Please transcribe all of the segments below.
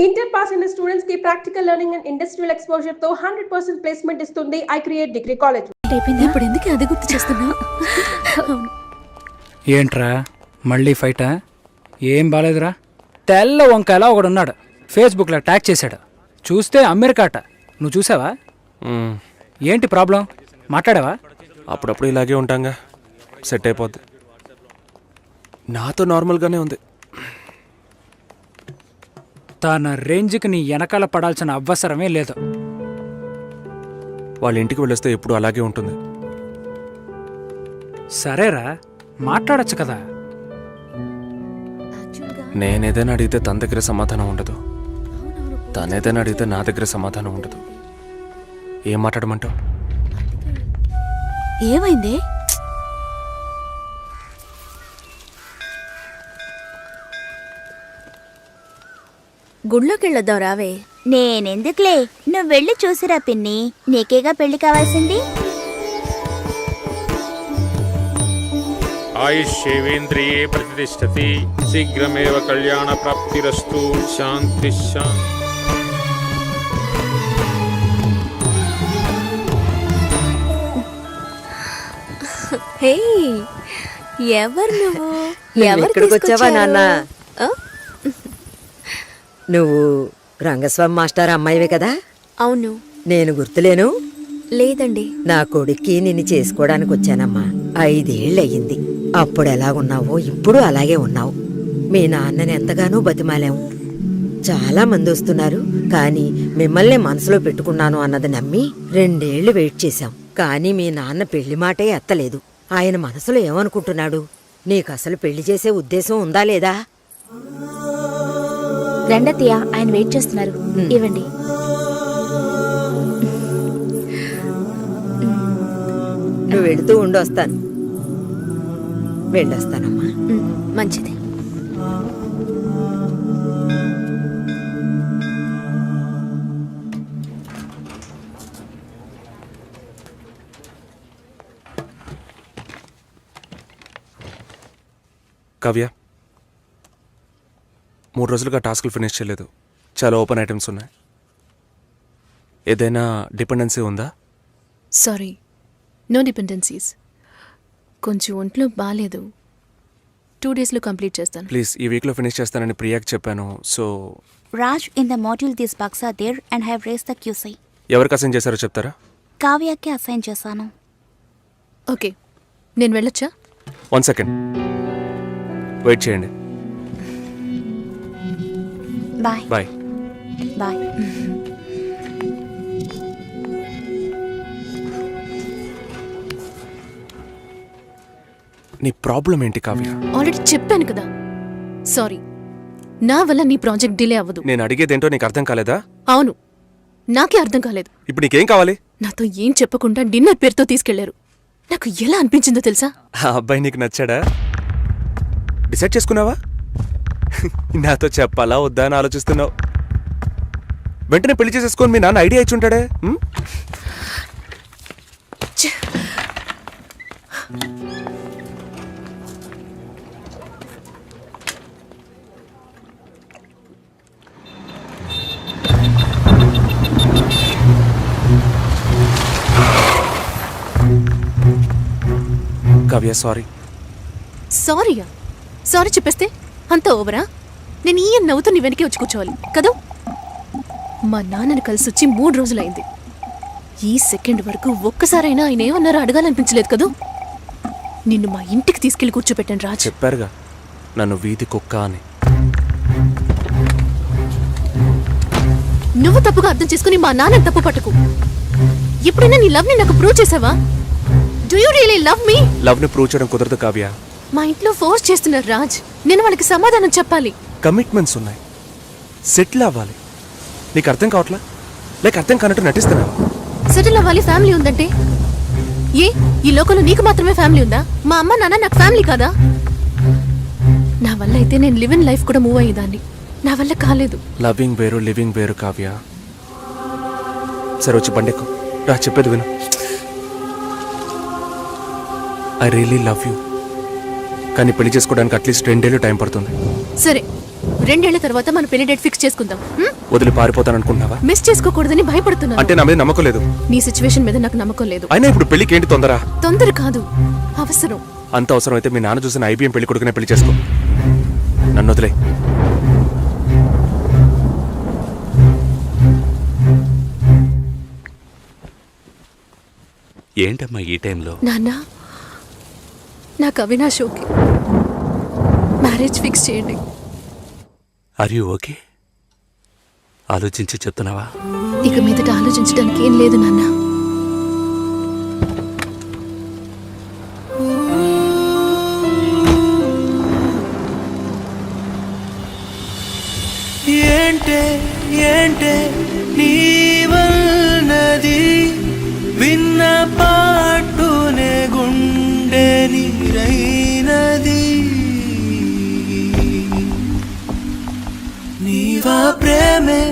Inter pass అయిన students కి practical learning and industrial exposure తో 100% ప్లేస్మెంట్ ఇస్తుంది ఐ క్రియేట్ డిగ్రీ కాలేజ్. ఇప్పుడు ఎందుకు అది గుర్తు చేస్తున్నా? ఏంట్రా మళ్ళీ ఫైటా? ఏం బాలేదురా. తెల్ల వంకాయలా ఒకడున్నాడు, ఫేస్బుక్లో ట్యాగ్ చేశాడు. చూస్తే అమెరికాట. నువ్వు చూసావా? ఏంటి ప్రాబ్లం? మాట్లాడావా? అప్పుడప్పుడు ఇలాగే ఉంటాంగా, సెట్ అయిపోద్ది. నాతో నార్మల్గానే ఉంది. తన రేంజ్కి నీ వెనకాల పడాల్సిన అవసరమే లేదు. వాళ్ళ ఇంటికి వెళ్ళొస్తే ఎప్పుడు అలాగే ఉంటుంది. సరేరా, మాట్లాడచ్చు కదా. నేనేదైనా అడిగితే తన దగ్గర సమాధానం ఉండదు, తనేదైనా అడిగితే నా దగ్గర సమాధానం ఉండదు. ఏం మాట్లాడమంటావు? ఏమైంది? గుళ్ళోకి వెళ్ళొద్దాం రావే. నేనెందుకులే, నువ్వు వెళ్ళి చూసిరా పిన్ని, నీకేగా పెళ్లి కావాల్సింది. ఆయుష్యేవేంద్రియే ప్రతిష్టతి, శీఘ్రమేవ కళ్యాణ ప్రాప్తిరస్తు. శాంతి శాంతి. హే, ఎవరు నువ్వు? ఎక్కడికి వచ్చావా నాన్న? నువ్వు రంగస్వామి మాస్టర్ అమ్మాయివే కదా? అవును. నేను గుర్తులేను? లేదండి. నా కొడుక్కి నిన్ను చేసుకోవడానికి వచ్చానమ్మా. 5 ఏళ్ళయ్యింది. అప్పుడు ఎలాగున్నావో ఇప్పుడు అలాగే ఉన్నావు. మీ నాన్నని ఎంతగానో బతిమాలాం. చాలా మంది వస్తున్నారు, కానీ మిమ్మల్ని మనసులో పెట్టుకున్నాను అన్నది నమ్మి 2 ఏళ్లు వెయిట్ చేశాం. కానీ మీ నాన్న పెళ్లి మాటే ఎత్తలేదు. ఆయన మనసులో ఏమనుకుంటున్నాడు? నీకు అసలు పెళ్లి చేసే ఉద్దేశం ఉందా లేదా? రెండతయ్య, ఆయన వెయిట్ చేస్తున్నారు, ఇవ్వండి. నువ్వు వెళుతూ ఉండొస్తాను. వెళ్ళొస్తానమ్మా. మంచిది. కావ్య, 3 రోజులుగా టాస్కులు ఫినిష్ చేయలేదు. చాలా ఓపెన్ ఐటమ్స్ ఉన్నాయి. ఏదైనా డిపెండెన్సీ ఉందా? Sorry, no dependencies. కొంచెం ఒంట్లో బాగాలేదు. 2 డేస్లో కంప్లీట్ చేస్తాను. ప్లీజ్, ఈ వీక్లో ఫినిష్ చేస్తానని ప్రియాకి చెప్పాను. So Raj, in the module this box are there and have raise the QC. ఎవరికి అసైన్ చేశారో చెప్తారా? కావ్యకి అసైన్ చేశాను. ఓకే, నేను వెళ్ళొచ్చా? 1 సెకండ్ వెయిట్ చేయండి. Bye bye. బాయ్. నీ ప్రాబ్లం ఏంటి కావ్య? ఆల్రెడీ చెప్పాను కదా. సారీ, నా వల్ల నీ ప్రాజెక్ట్ డిలే అవ్వదు. నేను అడిగేదేంటో నీకు అర్థం కాలేదా? అవును, నాకే అర్థం కాలేదు. ఇప్పుడు నీకేం కావాలి? నాతో ఏం చెప్పకుండా డిన్నర్ పేరుతో తీసుకెళ్లారు. నాకు ఎలా అనిపించిందో తెలుసా? ఆ అబ్బాయి నీకు నచ్చాడా? డిసైడ్ చేసుకున్నావా? నాతో చెప్పాలా వద్దా అని ఆలోచిస్తున్నావు. వెంటనే పెళ్లి చేసేసుకొని మీ నాన్న ఐడియా ఇచ్చుంటాడే. కావ్య, సారీ. సారీయా? సారీ చెప్పేస్తే అంత ఓవరా? నేను ఈ నవ్వుతూ నీ వెనకే వచ్చి కూర్చోవాలి కదా? మా నాన్నని కలిసి వచ్చి 3 రోజులైంది. ఈ సెకండ్ వరకు ఒక్కసారైనా ఆయన ఏమన్నారో అడగాలనిపించలేదు కదా? నిన్ను మా ఇంటికి తీసుకెళ్లి కూర్చోపెట్టాను రాజ్. చెప్పారుగా నన్ను వీధి కుక్క అని. నువ్వు తప్పుగా అర్థం చేసుకుని మా నాన్నని తప్పు పట్టుకు. ఎప్పుడైనా నీ లవ్ ని నాకు ప్రూవ్ చేసావా? Do you really love me? Love ని ప్రూవ్ చేయడం కుదరదు కావ్య. మా ఇంట్లో ఫోర్స్ చేస్తున్నారు రాజ్. నేను వాళ్ళకి సమాధానం చెప్పాలి. కమిట్మెంట్స్ ఉన్నాయి, సెటిల్ అవ్వాలి. నీకు అర్థం కావట్లా? లేక అర్థం కానట్టు నటిస్తున్నావా? సెటిల్ అవ్వాలి, ఫ్యామిలీ ఉందంటే ఏ ఈ లోకంలో నీకు మాత్రమే ఫ్యామిలీ ఉందా? మా అమ్మ నాన్న నాకు ఫ్యామిలీ కాదా? నా వల్ల అయితే నేను లివ్ ఇన్ లైఫ్ కూడా మూవ్ అయ్యేదాన్ని. నా వల్ల కాలేదు. లవింగ్ వేరు, లివింగ్ వేరు కావ్య. సరే, వచ్చి బండెక్కు రా, చెప్పేది విను. I really love you. కానీ పెళ్లి చేసుకోవడానికి అట్లీస్ట్ 2 ఏళ్ళు టైం పడుతుంది. సరే, 2 ఏళ్ల తర్వాత మన పెళ్లి డేట్ ఫిక్స్ చేసుకుందాం. వదిలి పారిపోతాననుకుంటున్నావా? మిస్ చేసుకోకూడదని భయపడుతున్నాను. అంటే నా మీద నమ్మకం లేదు. నీ సిచ్యువేషన్ మీద నాకు నమ్మకం లేదు. అయినా ఇప్పుడు పెళ్లికి ఏంటి తొందర? తొందర కాదు, అవసరం. అంత అవసరం అయితే మీ నాన్న చూసిన ఐబీఎం పెళ్లి కొడుకునే పెళ్లి చేసుకో. నన్ను వదిలే. ఏంటమ్మా ఈ టైంలో? నాన్న, నాకు అవినాష్ ఓకే. మ్యారేజ్ ఫిక్స్ చేయండి. Are you okay? ఆలోచించి చెప్తున్నావా? ఇక మీదట ఆలోచించడానికి ఏం లేదు నాన్న. ఏంటే ఏంటే నీవన్నది విన్న పాటునే గుండె నీరైనది. నీవా ప్రేమే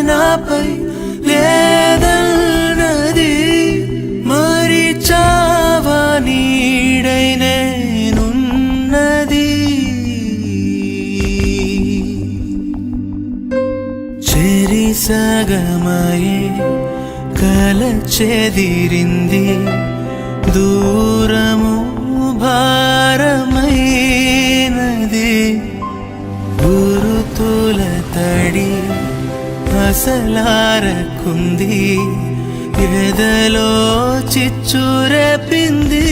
నాపై లేదన్నది మరి చావా నీడై నేనున్నది. సగమయే కల చెదిరింది దూరము భారమైనది. గురుతుల తడి అసలారకుంది ఎదలో చిచ్చురెపింది.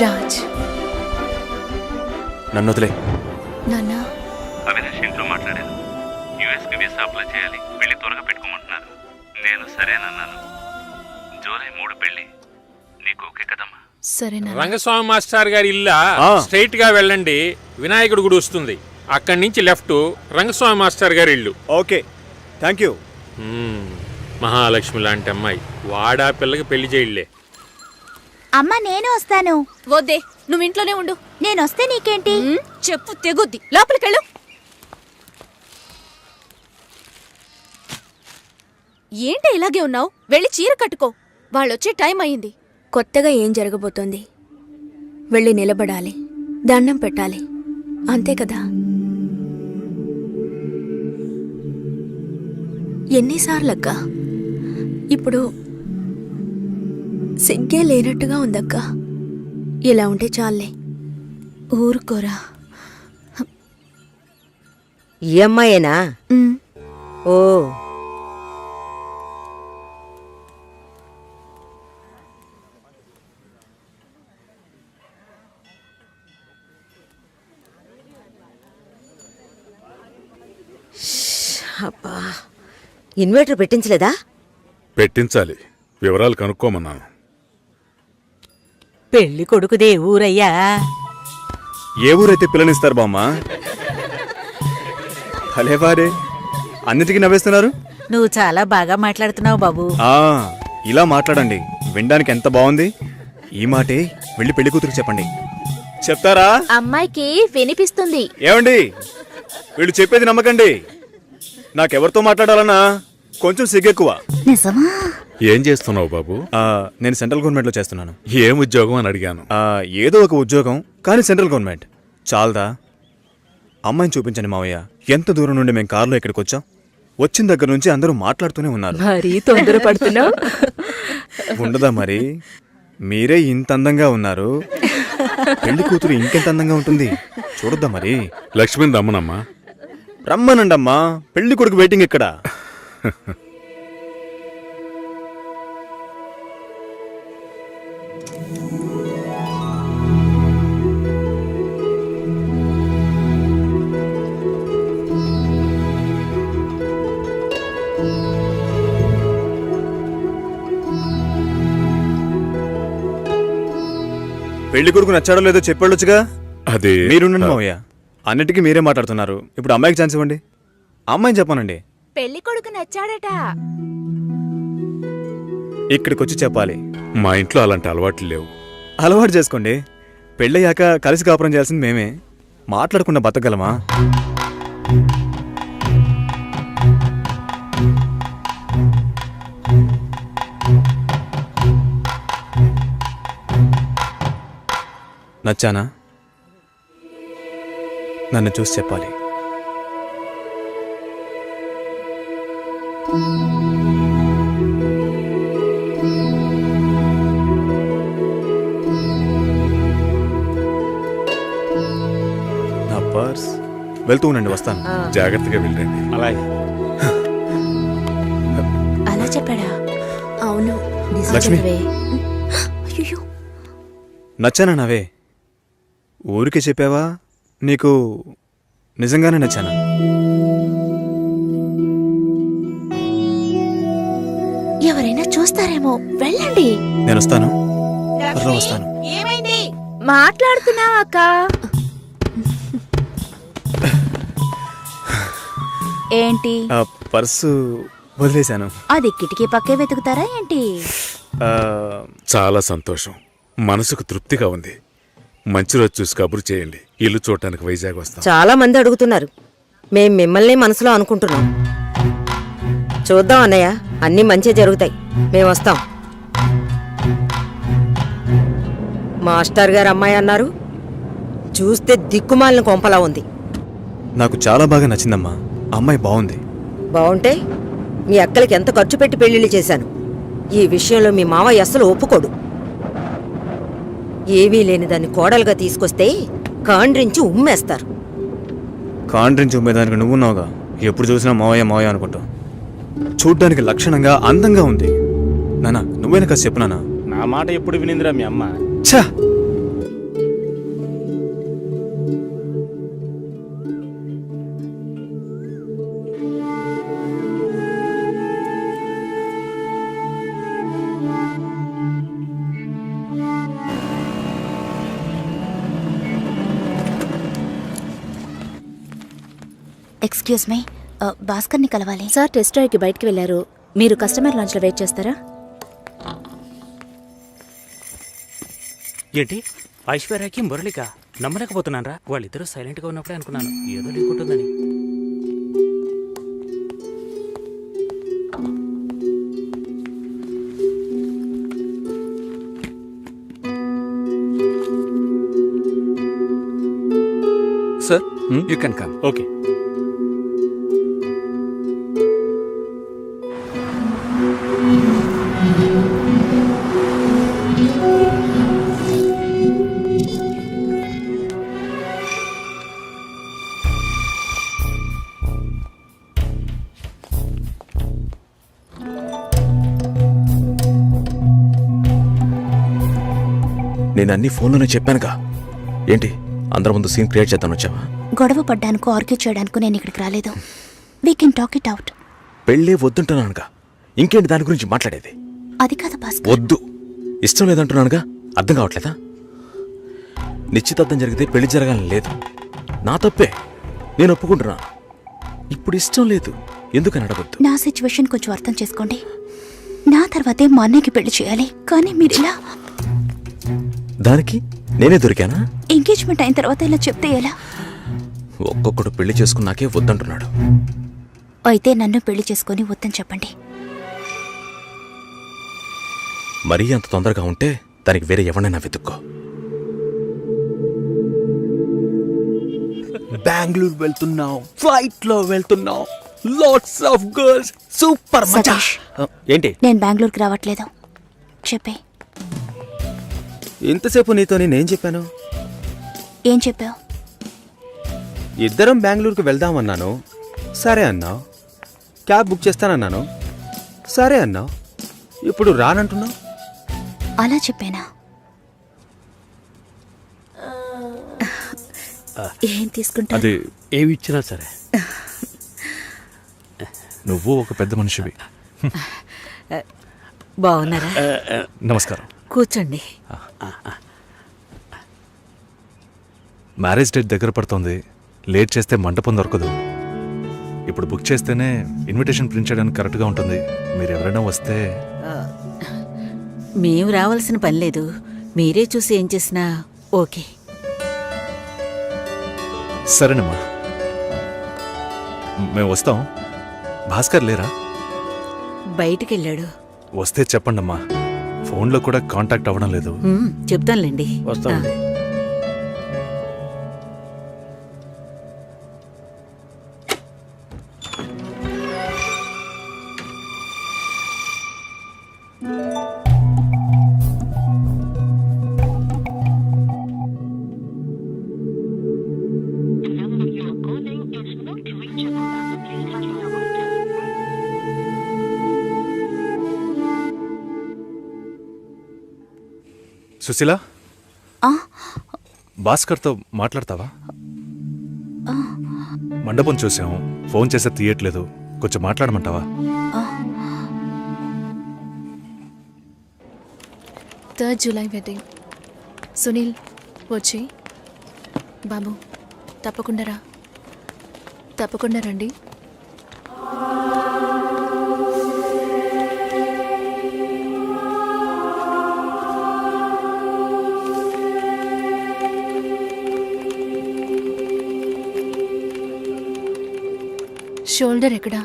రాజ్, నన్ను వదిలే. నాన్న, అవినాష్ ఇంట్లో మాట్లాడాను. యూఎస్కి వీసా అప్లై చేయాలి, పెళ్లి త్వరగా పెట్టుకోమంటున్నారు. నేను సరేనన్నాను. జూలై 3 పెళ్లి. నీకు ఓకే కదమ్మా? సరేనా? రంగస్వామి మాస్టర్ గారి ఇల్లా స్ట్రైట్ గా వెళ్ళండి, వినాయకుడు గుడి వస్తుంది. అక్కడి నుంచి లెఫ్ట్ రంగస్వామి మాస్టర్ గారి ఇల్లు. Okay, thank you. మహాలక్ష్మి లాంటి అమ్మాయి, వాడా పిల్లకి పెళ్లి చేయలే. అమ్మ నేను వస్తాను. వద్దే, నువ్వు ఇంట్లోనే ఉండు. నేను వస్తే నీకేంటి? చెప్పు తెగుద్ది. లోపలికెళ్ళు. ఏంటి ఇలాగే ఉన్నావు? వెళ్ళి చీర కట్టుకో. వాళ్ళొచ్చే టైం అయింది. కొత్తగా ఏం జరగబోతోంది? వెళ్ళి నిలబడాలి, దండం పెట్టాలి, అంతే కదా. ఎన్నిసార్లక్కా? ఇప్పుడు సిగ్గే లేనట్టుగా ఉందక్కా. ఇలా ఉంటే చాలే. ఊరుకోరా. ఈ అమ్మాయేనా? ఓ, అబ్బా, ఇన్వర్టర్ పెట్టించలేదా? పెట్టించాలి, వివరాలు కనుక్కోమన్నాను. పెళ్లి కొడుకుదే ఊరయ్యా? ఏ ఊరైతే పిల్లనిస్తారు బామ్మ? భలేవారే, అన్నిటికీ నవ్వేస్తున్నారు. నువ్వు చాలా బాగా మాట్లాడుతున్నావు బాబు. ఇలా మాట్లాడండి, వినడానికి ఎంత బాగుంది. ఈ మాటే వెళ్ళి పెళ్లి కూతురికి చెప్పండి. చెప్తారా? అమ్మాయికి వినిపిస్తుంది. ఏమండి, వీళ్ళు చెప్పేది నమ్మకండి. నాకెవరితో మాట్లాడాలన్నా కొంచెం సిగ్గెక్కువ. నిజమా? ఏం చేస్తున్నావు బాబు? నేను సెంట్రల్ గవర్నమెంట్లో చేస్తున్నాను. ఏం ఉద్యోగం అని అడిగాను. ఏదో ఒక ఉద్యోగం, కానీ సెంట్రల్ గవర్నమెంట్. చాలదా? అమ్మాయిని చూపించండి మావయ్య. ఎంత దూరం నుండి మేము కారులో ఇక్కడికి వచ్చాం. వచ్చిన దగ్గర నుంచి అందరూ మాట్లాడుతూనే ఉన్నారు. మరీ తొందరపడుతున్నావు. ఉండదా మరి? మీరే ఇంత అందంగా ఉన్నారు, పెళ్లి కూతురు ఇంకెంత అందంగా ఉంటుంది చూడొద్దా మరి? లక్ష్మిని రమ్మనమ్మా. రమ్మనండమ్మా, పెళ్లి కొడుకు వెయిటింగ్ ఇక్కడ. పెళ్లి కొడుకు నచ్చాడో లేదో చెప్పాడొచ్చుగా. అది మీరుండండి మావయ్య, అన్నిటికీ మీరే మాట్లాడుతున్నారు. ఇప్పుడు అమ్మాయికి ఛాన్స్ ఇవ్వండి. అమ్మాయిని చెప్పానండి. పెళ్లి కొడుకు నచ్చాడట. ఇక్కడికి వచ్చి చెప్పాలి. మా ఇంట్లో అలాంటి అలవాట్లు లేవు. అలవాటు చేసుకోండి. పెళ్ళయ్యాక కలిసి కాపురం చేయాల్సింది మేమే. మాట్లాడకుండా బతకగలమా? నచ్చానా? నన్ను చూసి చెప్పాలి. నా పర్స్. వెళ్తూ ఉండండి, వస్తాను. జాగ్రత్తగా వెళ్ళండి. అలాగే. అలా చెప్పాడా? అవును, నిజం లక్ష్మి. చెప్పవే. అయ్యో, నచ్చానా నవే? ఊరికే చెప్పావా? నీకు నిజంగానే నచ్చానా? ఎవరైనా చూస్తారేమో, వెళ్ళండి. నేను వస్తాను, త్వరలో వస్తాను. ఏమైంది? మాట్లాడుతున్నావా అక్క? ఏంటి? ఆ పర్సు వదిలేశాను. అది కిటికీ పక్కే వెతుకుతారా ఏంటి? ఆ, చాలా సంతోషం. మనసుకు తృప్తిగా ఉంది. మంచి రోజు చూసి కబురు చేయండి. ఇల్లు చూడటానికి వైజాగ్ వస్తాం. చాలా మంది అడుగుతున్నారు. మేం మిమ్మల్ని మనసులో అనుకుంటున్నాం. చూద్దాం అన్నయ్య, అన్నీ మంచి జరుగుతాయి. మేము వస్తాం. మాస్టర్ గారు అమ్మాయి అన్నారు. చూస్తే దిక్కుమాలిన కొంపలా ఉంది. నాకు చాలా బాగా నచ్చిందమ్మా. అమ్మాయి బాగుంది. బాగుంటే మీ అక్కలకి ఎంత ఖర్చు పెట్టి పెళ్లిళ్ళు చేశాను. ఈ విషయంలో మీ మావయ్య అస్సలు ఒప్పుకోడు. ఏవీ లేని దాన్ని కోడలుగా తీసుకొస్తే కాండ్రించి ఉమ్మేస్తారు. కాండ్రించి ఉమ్మేదానికి నువ్వున్నావుగా. ఎప్పుడు చూసినా మావయ్య మావయ్య అనుకుంటావు. చూడ్డానికి లక్షణంగా అందంగా ఉంది. నానా, నువ్వైనా కాస్త చెప్పు నానా. నా మాట ఎప్పుడు వినిందిరా మీ అమ్మ? ఛా! ఎక్స్క్యూజ్ మీ, భాస్కర్ని కలవాలి. సార్ టెస్ట్ డ్రైవ్కి బయటికి వెళ్ళారు. మీరు కస్టమర్ లాంచ్లో వెయిట్ చేస్తారా? ఏంటి ఐశ్వర్యకి మురళిక? నమ్మలేకపోతున్నాను రా. వాళ్ళిద్దరూ సైలెంట్గా ఉన్నప్పుడే అనుకున్నాను ఏదో లేకుంటుందని. Sir, you can come. Okay. నేను అన్ని ఫోన్లోనే చెప్పానుగా. ఏంటి అందరి ముందు సీన్ క్రియేట్ చేద్దాం వచ్చావా? గొడవ పడ్డానుకో, ఆర్గ్యూ చేయడానికి నేను ఇక్కడికి రాలేదు. We can talk it out. పెళ్ళే వద్దుంటున్నానుగా, ఇంకేంటి దాని గురించి మాట్లాడేది? అది కాదు భాస్కర్. వద్దు, ఇష్టం లేదంటున్నానుగా. అర్థం కావట్లేదా? నిశ్చితార్థం జరిగితే పెళ్లి జరగాలని లేదు. నా తప్పే, నేను ఒప్పుకుంటున్నా. ఇప్పుడు ఇష్టం లేదు, ఎందుకని అడగొద్దు. నా సిచ్యువేషన్ కొంచెం అర్థం చేసుకోండి. నా తర్వాతే మా అన్నయ్యకి పెళ్లి చేయాలి, కానీ మీరు ఇలా దానికి నేనే దొరికానా? ఎంగేజ్మెంట్ అయిన తర్వాత ఇలా చెప్తే ఎలా? ఒక్కొక్కడు పెళ్లి చేసుకున్నాకే వద్దంటున్నాడు. అయితే నన్ను పెళ్లి చేసుకొని వద్దని చెప్పండి. మరీ అంత తొందరగా ఉంటే దానికి వేరే ఎవరినైనా వెతుక్కో. బెంగళూరు వెళ్తున్నాం, ఫ్లైట్ లో వెళ్తున్నాం, లాట్స్ ఆఫ్ గర్ల్స్, సూపర్ మచా. సతీష్, ఏంటి నేను బెంగళూరుకి రావట్లేదు. చెప్పే. ఇంతసేపు నీతో నేనేం చెప్పాను? ఏం చెప్పావు? ఇద్దరం బెంగళూరుకి వెళ్దామన్నాను, సరే అన్నావు. క్యాబ్ బుక్ చేస్తానన్నాను, సరే అన్నావు. ఇప్పుడు రానంటున్నావు. అలా చెప్పానా? ఏం తీసుకుంటా? అది ఏమి ఇచ్చినా సరే. నువ్వు ఒక పెద్ద మనిషివి. బాగున్నారా? నమస్కారం. కూర్చోండి. మ్యారేజ్ డేట్ దగ్గర పడుతోంది. లేట్ చేస్తే మంటపం దొరకదు. ఇప్పుడు బుక్ చేస్తేనే ఇన్విటేషన్ ప్రింట్ చేయడానికి కరెక్ట్గా ఉంటుంది. మీరు ఎవరైనా వస్తే. మేము రావాల్సిన పని లేదు, మీరే చూసి ఏం చేసినా ఓకే. సరేనమ్మా, మేము వస్తాం. భాస్కర్ లేరా? బయటికెళ్ళాడు. వస్తే చెప్పండమ్మా, ఫోన్లో కూడా కాంటాక్ట్ అవ్వడం లేదు. చెప్తానులేండి. వస్తామండి. సుశీల, భాస్కర్తో మాట్లాడతావా? మండపం చూసాం, ఫోన్ చేస్తే తీయట్లేదు, కొంచెం మాట్లాడమంటావా? 3rd July wedding. సునీల్ వచ్చి. బాబు తప్పకుండా రండి. షోల్డర్ ఎక్కడా?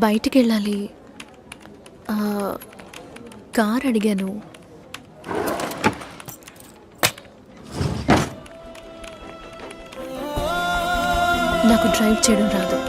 బయటికి వెళ్ళాలి. కార్ అడిగాను. నాకు డ్రైవ్ చేయడం రాదు.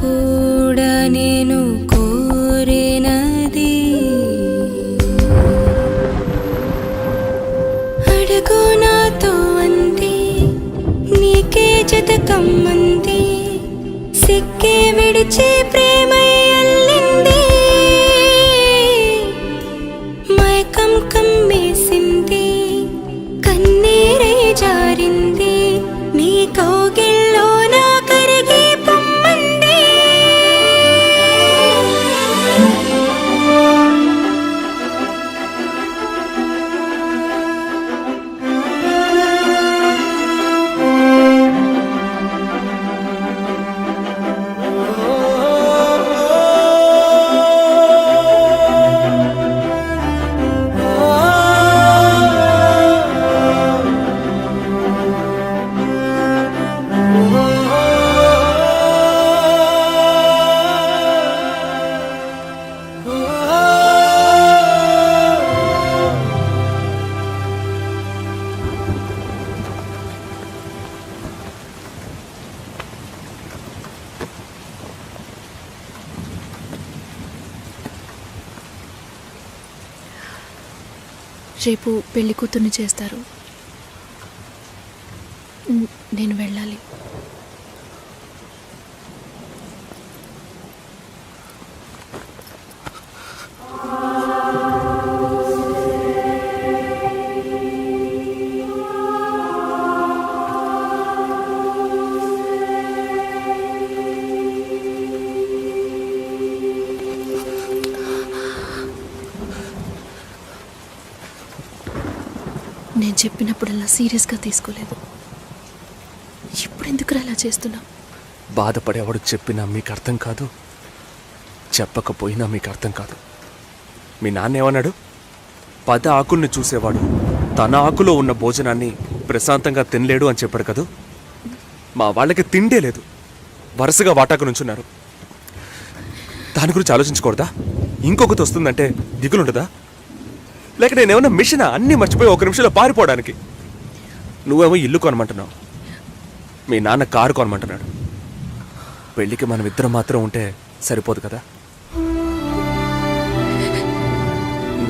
కూడా నేను కోరినది. అడుగు నాతో అంది, నీకే జతకమ్మంది, సిక్కే విడిచి ప్రేమై అల్లింది, మైకం కమ్మేసింది, కన్నీరే జారింది, నీ కౌగిల్లో నా కరిగి పొమ్మంది. రేపు పెళ్లి కూతుర్ని చేస్తారు. నేను వెళ్ళాలి. నేను చెప్పినప్పుడల్లా సీరియస్గా తీసుకోలేదు. ఇప్పుడు ఎందుకు అలా చేస్తున్నావు? బాధపడేవాడు చెప్పినా మీకు అర్థం కాదు, చెప్పకపోయినా మీకు అర్థం కాదు. మీ నాన్న ఏమన్నాడు? 10 ఆకుల్ని చూసేవాడు తన ఆకులో ఉన్న భోజనాన్ని ప్రశాంతంగా తినలేడు అని చెప్పాడు కదూ. మా వాళ్ళకి తిండే లేదు, వరుసగా వాటాకు నుంచున్నారు. దాని గురించి ఆలోచించకూడదా? ఇంకొకటి వస్తుందంటే దిగులుండదా? లేక నేనేమన్నా మిషనా అన్నీ మర్చిపోయి 1 నిమిషంలో పారిపోవడానికి? నువ్వేమో ఇల్లు కొనమంటున్నావు, మీ నాన్న కారు కొనమంటున్నాడు. పెళ్ళికి మనం ఇద్దరం మాత్రం ఉంటే సరిపోదు కదా.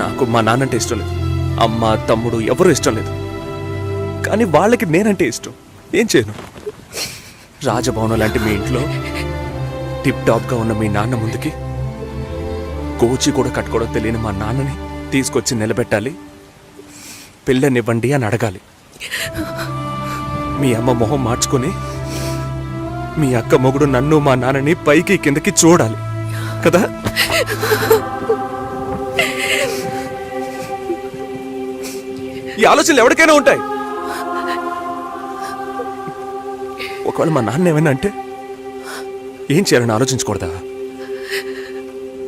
నాకు మా నాన్నంటే ఇష్టం లేదు, అమ్మ తమ్ముడు ఎవరూ ఇష్టం లేదు. కానీ వాళ్ళకి నేనంటే ఇష్టం. ఏం చేయను? రాజభవనం లాంటి మీ ఇంట్లో టిప్ టాప్గా ఉన్న మీ నాన్న ముందుకి కోచి కూడా కట్టుకోవడం తెలియని మా నాన్నని తీసుకొచ్చి నిలబెట్టాలి, పిల్లనివ్వండి అని అడగాలి. మీ అమ్మ మొహం మార్చుకొని మీ అక్క మొగుడు నన్ను మా నాన్నని పైకి కిందకి చూడాలి కదా. ఈ ఆలోచనలు ఎవరికైనా ఉంటాయి. ఒకవేళ మా నాన్న ఏమైనా అంటే ఏం చేయాలని ఆలోచించకూడదా?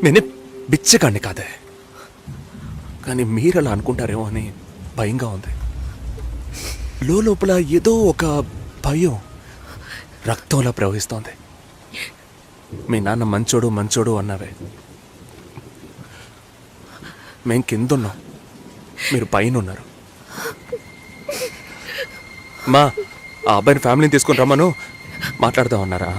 నేనే బిచ్చగాడిని కాదే, కానీ మీరు అలా అనుకుంటారేమో అని భయంగా ఉంది. లోపల ఏదో ఒక భయం రక్తంలా ప్రవహిస్తోంది. మీ నాన్న మంచోడు మంచోడు అన్నావే, మేం కిందున్నాం, మీరు పైన ఉన్నారు. మా ఆ అబ్బాయిని ఫ్యామిలీని తీసుకొని రమ్మను, మాట్లాడదామన్నారా?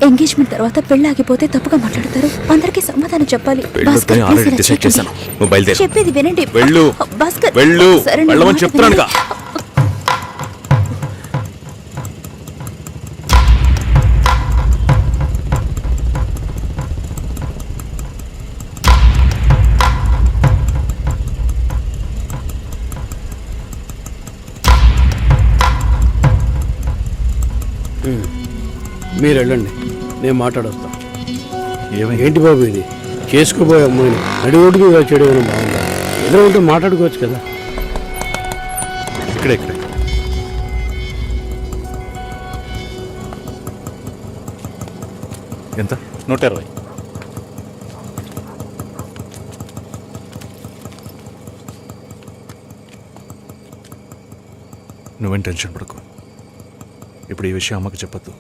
ఎంగేజ్మెంట్ తర్వాత పెళ్లి ఆగిపోతే తప్పుగా మాట్లాడతారు. అందరికీ సమాధానం చెప్పాలి. చెప్పేది వినండి భాస్కర్. సరే, వెళ్ళమని చెప్తున్నానుగా. మీరు వెళ్ళండి, నేను మాట్లాడొస్తా. ఏంటి బాబు ఇది? చేసుకోబోయే అమ్మాయిని నడి రోడ్డుకు చేయడం ఏమైనా బాగుందా? ఎదురు ఉంటే మాట్లాడుకోవచ్చు కదా. ఇక్కడే ఎంత? 120. నువ్వేం టెన్షన్ పడకు. ఇప్పుడు ఈ విషయం అమ్మకి చెప్పొద్దు.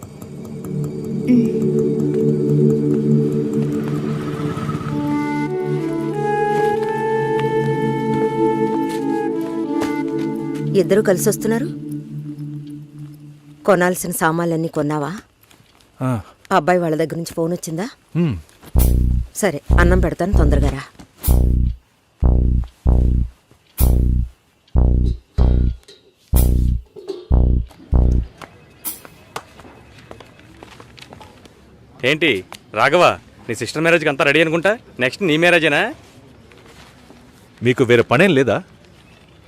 ఇద్దరు కలిసి వస్తున్నారు. కొనాల్సిన సామాన్లన్నీ కొన్నావా? అబ్బాయి వాళ్ళ దగ్గర నుంచి ఫోన్ వచ్చిందా? సరే, అన్నం పెడతాను, తొందరగా రా. ఏంటి రాఘవ, నీ సిస్టర్ మ్యారేజ్కి అంతా రెడీ అనుకుంటా. నెక్స్ట్ నీ మ్యారేజేనా? మీకు వేరే పనేం లేదా?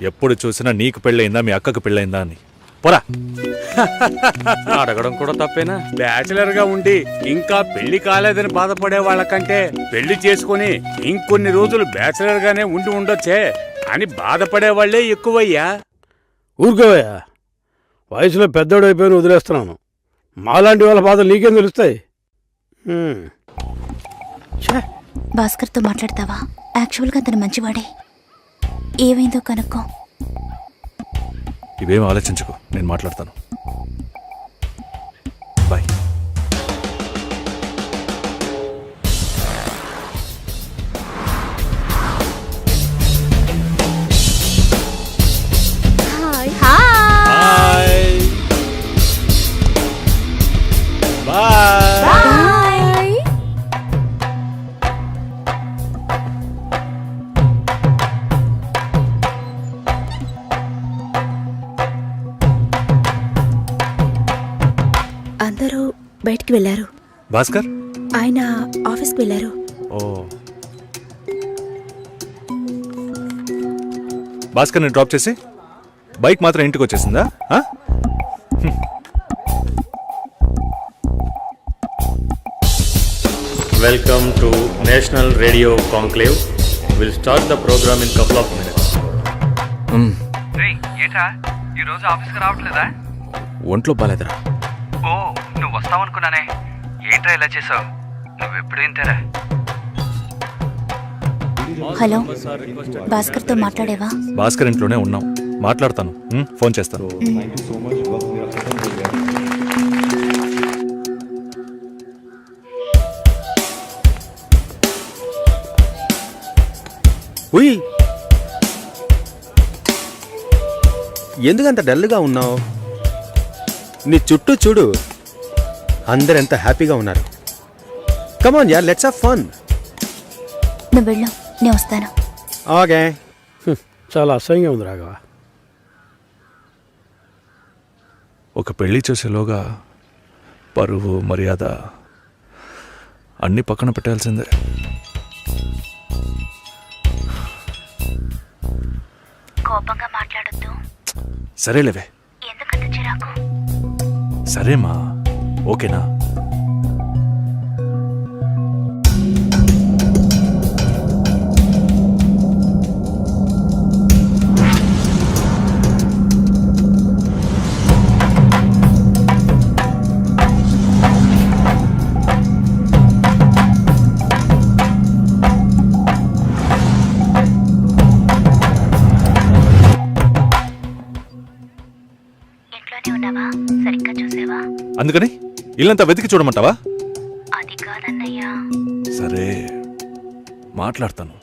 ఎప్పుడు చూసినా నీకు పెళ్ళయిందా, మీ అక్కకు పెళ్ళయిందా అని. పోరా. అడగడం కూడా తప్పేనా? బ్యాచిలర్ గా ఉండి ఇంకా పెళ్లి కాలేదని బాధపడే వాళ్ళకంటే పెళ్లి చేసుకుని ఇంకొన్ని రోజులు బ్యాచిలర్ గానే ఉండి ఉండొచ్చే అని బాధపడే వాళ్లే ఎక్కువయ్యా. ఊరుకోవయ్యా, వయసులో పెద్దోడు అయిపోయిన వదిలేస్తున్నాను. మాలాంటి వాళ్ళ బాధలు నీకేం తెలుస్తాయి? భాస్కర్తో మాట్లాడతావా? యాక్చువల్గా అతను మంచివాడే. ఏమైందో కనుక్కో. ఇవేం ఆలోచించుకో, నేను మాట్లాడతాను. బాయ్. అందరూ బయటికి వెళ్ళారు. భాస్కర్ ఆయన ఆఫీస్కి వెళ్ళారు. ఓ భాస్కర్ని డ్రాప్ చేసి బైక్ మాత్రం ఇంటికి వచ్చేసిందా? Welcome to national radio conclave. Will start the program in couple of minutes. ఏంట్రా ఈరోజు ఆఫీస్కి రావట్లేదా? ఒంట్లో బాలేదురా. ఓ నువ్వు వస్తావనుకున్నానే. ఏంట్రా ఇలా చేసావు? నువ్వెప్పుడు ఇంతేరా? హలో, భాస్కర్తో మాట్లాడేవా? భాస్కర్ ఇంట్లోనే ఉన్నాం, మాట్లాడతాను. ఫోన్ చేస్తాను. ఉయ్, ఎందుకంత డల్గా ఉన్నావు? నీ చుట్టూ చూడు, అందరెంత హ్యాపీగా ఉన్నారు. కమాన్ యార్, లెట్స్ హావ్ ఫన్. నువ్వు వెళ్ళు, నేను వస్తాను. ఓకే. చాలా అసహ్యంగా ఉంది రాఘవ. ఒక పెళ్లి చేసేలోగా పరువు మర్యాద అన్నీ పక్కన పెట్టాల్సిందే. కోపంగా మాట్లాడొద్దు. సరేలేవే. ఎందుకంత చిరాకు? సరేమా, ఓకేనా? అందుకని ఇల్లంతా వెతికి చూడమంటావా? అది కాదన్నయ్యా. సరే, మాట్లాడతాను,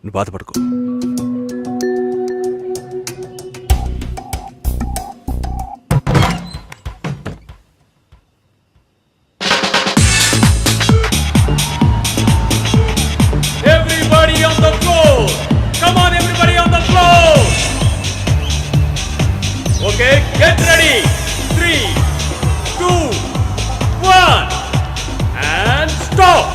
నువ్వు బాధపడుకో. Everybody on the floor! Come on, everybody on the floor! Okay, get ready! 3, 2, 1, and stop!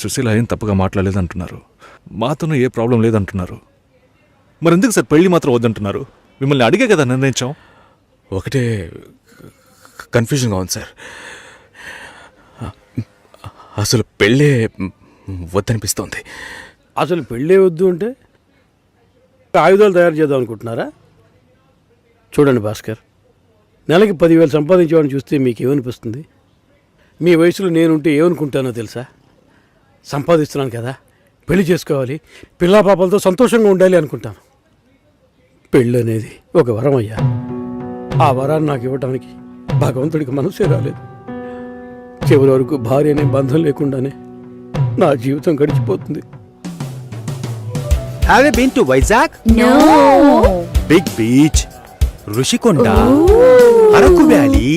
Susheela ఏం తప్పుగా మాట్లాడలేదంటున్నారు, మాతోనూ ఏ ప్రాబ్లం లేదంటున్నారు. మరెందుకు సార్ పెళ్లి మాత్రం వద్దంటున్నారు? మిమ్మల్ని అడిగే కదా నిర్ణయించాం. ఒకటే కన్ఫ్యూజన్గా ఉంది సార్. అసలు పెళ్ళే వద్దనిపిస్తోంది. అసలు పెళ్ళే వద్దు అంటే ఆయుధాలు తయారు చేద్దాం అనుకుంటున్నారా? చూడండి భాస్కర్, నెలకి 10,000 సంపాదించేవాడిని చూస్తే మీకేమనిపిస్తుంది? మీ వయసులో నేనుంటే ఏమనుకుంటానో తెలుసా? సంపాదిస్తున్నాను కదా, పెళ్లి చేసుకోవాలి, పిల్లా పాపలతో సంతోషంగా ఉండాలి అనుకుంటాను. పెళ్ళి అనేది ఒక వరం అయ్యా. ఆ వరాన్ని నాకు ఇవ్వడానికి భగవంతుడికి మనసే రాలేదు. చివరి వరకు భార్య అనే బంధం లేకుండానే నా జీవితం గడిచిపోతుంది. Have you been to Vizag? No. Big beach, Rushikonda, Araku Valley.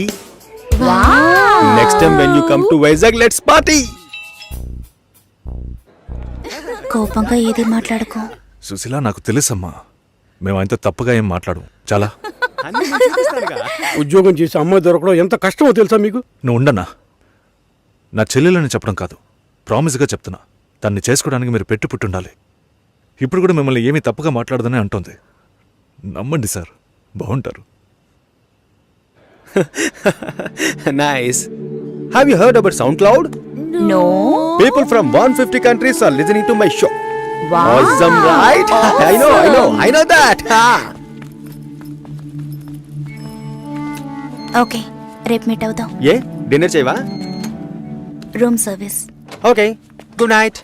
Wow. Next time when you come to Vizag, let's party. కోపంగా ఏది మాట్లాడుకో. సుశీల, నాకు తెలుసమ్మా, మేము ఆయనతో తప్పుగా ఏం మాట్లాడు. చాలా ఉద్యోగం చేసి అమ్మాయి దొరకడం ఎంత కష్టమో తెలుసా మీకు? నువ్వు ఉండన్నా. నా చెల్లెలని చెప్పడం కాదు, ప్రామిస్గా చెప్తున్నా, తన్ని చేసుకోవడానికి మీరు పెట్టి పుట్టుండాలి. ఇప్పుడు కూడా మిమ్మల్ని ఏమీ తప్పుగా మాట్లాడదని అంటోంది. నమ్మండి సార్, బాగుంటారు. Nice. Have you heard about SoundCloud? No. People from 150 countries are listening to my show. Wow. Awesome, right? I know that. Okay, రేపు మీట్ అవుదాం. ఏ డిన్నర్ చేయవా? Room service. Okay, good night.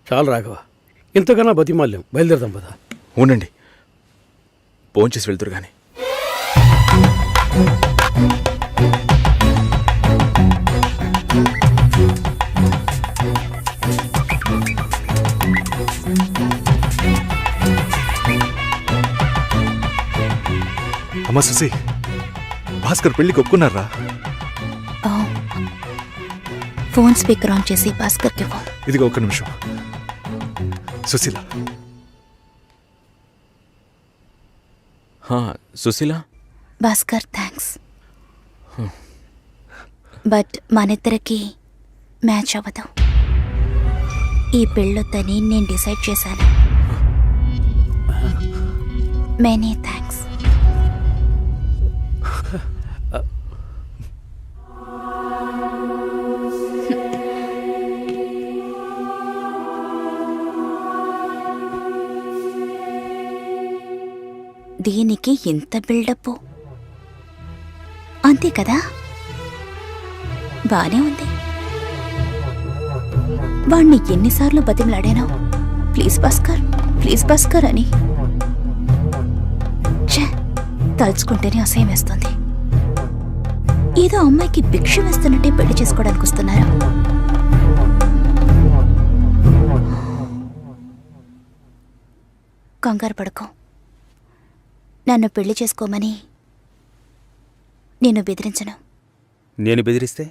చాలు రాఘవ, ఇంతకన్నా బతిమాల్యం. బయలుదేరదాం పదా. ఉండండి, భోంచేసి వెళ్తురు కానీ. అమ్మా సుసి, భాస్కర్ పెళ్లికి ఒప్పుకున్నారా? ఫోన్ స్పీకర్ ఆన్ చేసి భాస్కర్కి ఇవ్వు. ఇదిగో ఒక్క నిమిషం. సుశీల. సుశీల. భాస్కర్ థ్యాంక్స్, బట్ మనిద్దరికి మ్యాచ్ అవ్వదు. ఈ పెళ్ళొద్దని నేను డిసైడ్ చేశాను. Many thanks. దీనికి ఇంత బిల్డప్ అంతే కదా? బానే ఉంది. వాణ్ణి ఎన్నిసార్లు బతిమలాడాను, ప్లీజ్ భాస్కర్, ప్లీజ్ భాస్కర్ అని. ఛే, తలుచుకుంటేనే అసహ్యం వేస్తుంది. ఏదో అమ్మాయికి భిక్ష వేస్తున్నట్టే పెళ్లి చేసుకోవడానికి వస్తున్నారు. కంగారు పడుకో. నన్ను పెళ్లి చేసుకోమని నేను బెదిరించను. నేను బెదిరిస్తే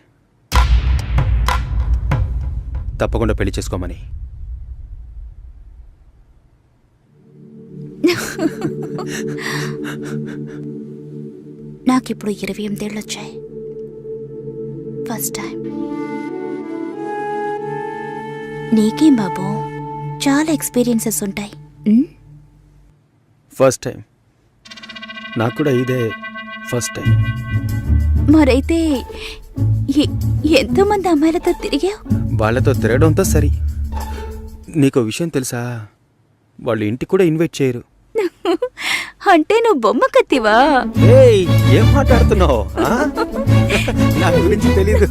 తప్పకుండా పెళ్లి చేసుకోమని. నాకిప్పుడు 28 ఏళ్ళు వచ్చాయి. First time. నీకేం బాబు, చాలా ఎక్స్పీరియన్సెస్ ఉంటాయి. First time. నాకు కూడా ఇదే ఫస్ట్ టైం. మరైతే ఎంతోమంది అమ్మాయిలతో తిరిగావు? వాళ్ళతో తిరగడంతో సరి. నీకో విషయం తెలుసా, వాళ్ళు ఇంటికి కూడా ఇన్వైట్ చేయరు. అంటే నువ్వు బొమ్మ కత్తివా? ఏం మాట్లాడుతున్నావు? నా గురించి తెలీదు.